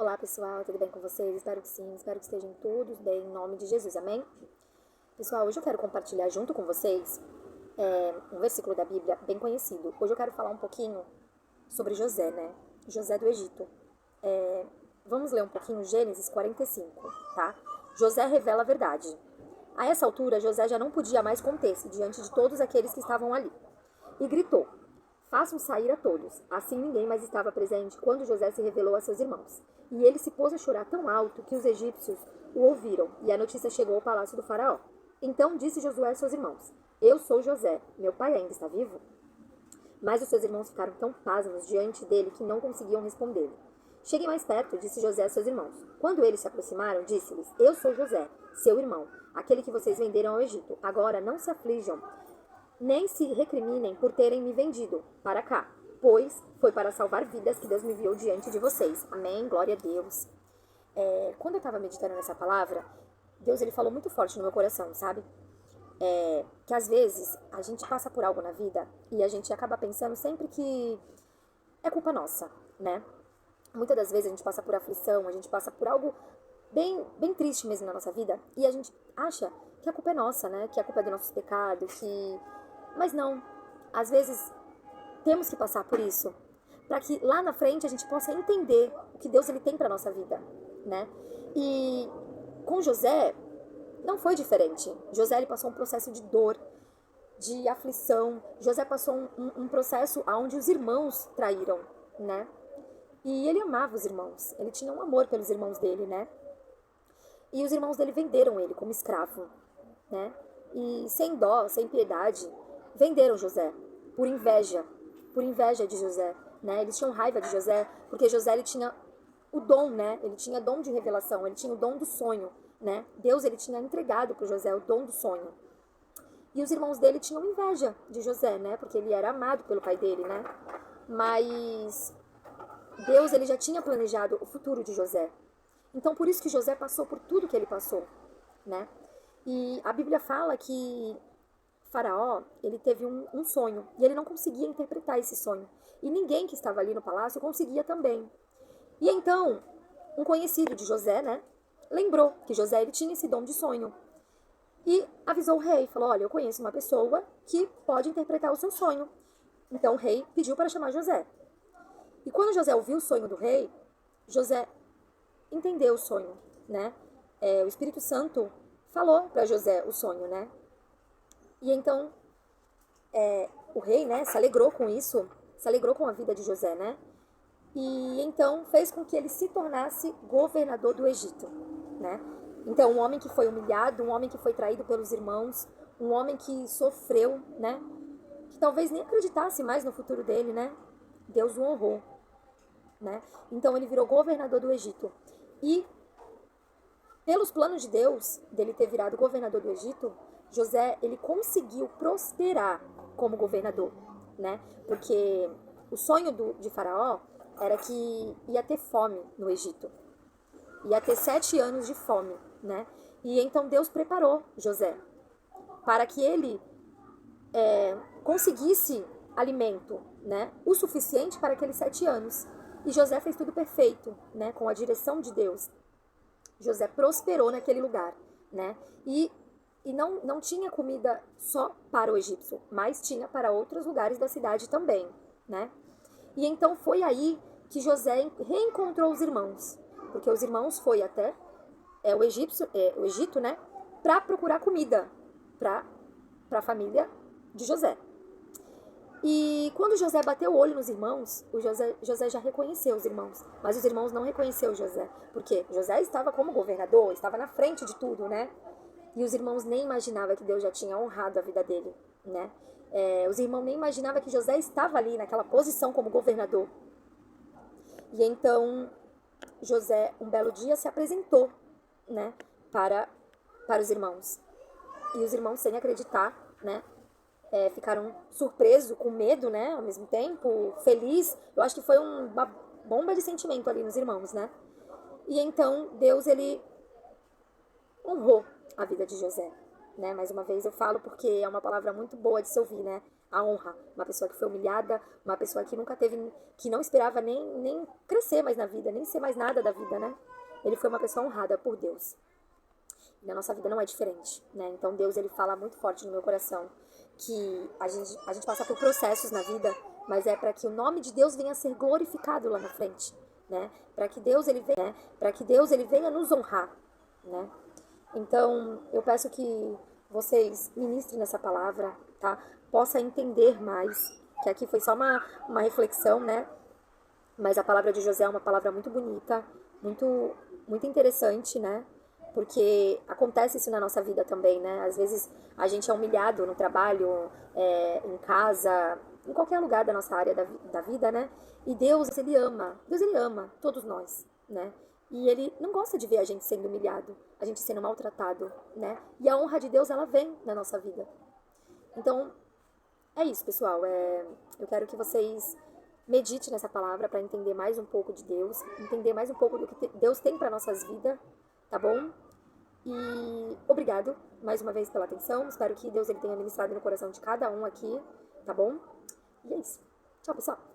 Olá pessoal, tudo bem com vocês? Espero que sim, espero que estejam todos bem, em nome de Jesus, amém? Pessoal, hoje eu quero compartilhar junto com vocês um versículo da Bíblia bem conhecido. Hoje eu quero falar um pouquinho sobre José, né? José do Egito. Vamos ler um pouquinho Gênesis 45, tá? José revela a verdade. A essa altura, José já não podia mais conter-se diante de todos aqueles que estavam ali. E gritou: façam sair a todos. Assim ninguém mais estava presente quando José se revelou a seus irmãos. E ele se pôs a chorar tão alto que os egípcios o ouviram, e a notícia chegou ao palácio do faraó. Então disse Josué a seus irmãos: eu sou José, meu pai ainda está vivo? Mas os seus irmãos ficaram tão pasmos diante dele que não conseguiam responder-lhe. Cheguem mais perto, disse José a seus irmãos. Quando eles se aproximaram, disse-lhes: eu sou José, seu irmão, aquele que vocês venderam ao Egito. Agora não se aflijam, nem se recriminem por terem me vendido para cá, pois foi para salvar vidas que Deus me enviou diante de vocês. Amém, glória a Deus. Quando eu estava meditando nessa palavra, Deus ele falou muito forte no meu coração, sabe? Que às vezes a gente passa por algo na vida e a gente acaba pensando sempre que é culpa nossa, né? Muitas das vezes a gente passa por aflição, a gente passa por algo bem triste mesmo na nossa vida e a gente acha que a culpa é nossa, né? Que a culpa é do nosso pecado, Mas não, às vezes temos que passar por isso para que lá na frente a gente possa entender o que Deus ele tem para nossa vida, né? E com José não foi diferente. José ele passou um processo de dor, de aflição. José passou um processo onde os irmãos traíram, né? E ele amava os irmãos. Ele tinha um amor pelos irmãos dele, né? E os irmãos dele venderam ele como escravo, né? E sem dó, sem piedade, venderam José por inveja de José, né? Eles tinham raiva de José porque José ele tinha o dom, né? Ele tinha dom de revelação, ele tinha o dom do sonho, né? Deus ele tinha entregado para José o dom do sonho. E os irmãos dele tinham inveja de José, né? Porque ele era amado pelo pai dele, né? Mas Deus ele já tinha planejado o futuro de José. Então por isso que José passou por tudo que ele passou, né? E a Bíblia fala que Faraó, ele teve um sonho e ele não conseguia interpretar esse sonho. E ninguém que estava ali no palácio conseguia também. E então, um conhecido de José, né, lembrou que José ele tinha esse dom de sonho. E avisou o rei, falou: olha, eu conheço uma pessoa que pode interpretar o seu sonho. Então o rei pediu para chamar José. E quando José ouviu o sonho do rei, José entendeu o sonho, né? O Espírito Santo falou para José o sonho, né? E então o rei, né, se alegrou com isso, se alegrou com a vida de José, né? E então fez com que ele se tornasse governador do Egito, né? Então um homem que foi humilhado, um homem que foi traído pelos irmãos, um homem que sofreu, né? Que talvez nem acreditasse mais no futuro dele, né? Deus o honrou, né? Então ele virou governador do Egito. E pelos planos de Deus, dele ter virado governador do Egito, José, ele conseguiu prosperar como governador, né? Porque o sonho de Faraó era que ia ter fome no Egito. Ia ter 7 anos de fome, né? E então Deus preparou José para que ele conseguisse alimento, né? O suficiente para aqueles 7 anos. E José fez tudo perfeito, né? Com a direção de Deus. José prosperou naquele lugar, né? E não tinha comida só para o egípcio, mas tinha para outros lugares da cidade também, né? E então foi aí que José reencontrou os irmãos, porque os irmãos foi até o Egito, né? Para procurar comida para a família de José. E quando José bateu o olho nos irmãos, José já reconheceu os irmãos, mas os irmãos não reconheceram José, porque José estava como governador, estava na frente de tudo, né? E os irmãos nem imaginavam que Deus já tinha honrado a vida dele, né? Os irmãos nem imaginavam que José estava ali naquela posição como governador. E então José, um belo dia, se apresentou, né, para os irmãos. E os irmãos, sem acreditar, né, ficaram surpresos, com medo, né, ao mesmo tempo, feliz. Eu acho que foi uma bomba de sentimento ali nos irmãos, né? E então Deus, ele honrou a vida de José, né? Mais uma vez eu falo porque é uma palavra muito boa de se ouvir, né? a honra. Uma pessoa que foi humilhada, uma pessoa que nunca teve, que não esperava nem crescer mais na vida, nem ser mais nada da vida, né? Ele foi uma pessoa honrada por Deus. E na nossa vida não é diferente, né? Então Deus, ele fala muito forte no meu coração que a gente passa por processos na vida, mas é para que o nome de Deus venha a ser glorificado lá na frente, né? Para que Deus, ele venha, né? Para que Deus, ele venha nos honrar, né? Então, eu peço que vocês ministrem nessa palavra, tá? Possa entender mais, que aqui foi só uma reflexão, né? Mas a palavra de José é uma palavra muito bonita, muito interessante, né? Porque acontece isso na nossa vida também, né? Às vezes a gente é humilhado no trabalho, em casa, em qualquer lugar da nossa área da vida, né? E Deus, ele ama todos nós, né? E ele não gosta de ver a gente sendo humilhado, a gente sendo maltratado, né? E a honra de Deus, ela vem na nossa vida. Então, é isso, pessoal. Eu quero que vocês meditem nessa palavra para entender mais um pouco de Deus, entender mais um pouco do que Deus tem para nossas vidas, tá bom? E obrigado mais uma vez pela atenção. Espero que Deus, ele tenha ministrado no coração de cada um aqui, tá bom? E é isso. Tchau, pessoal.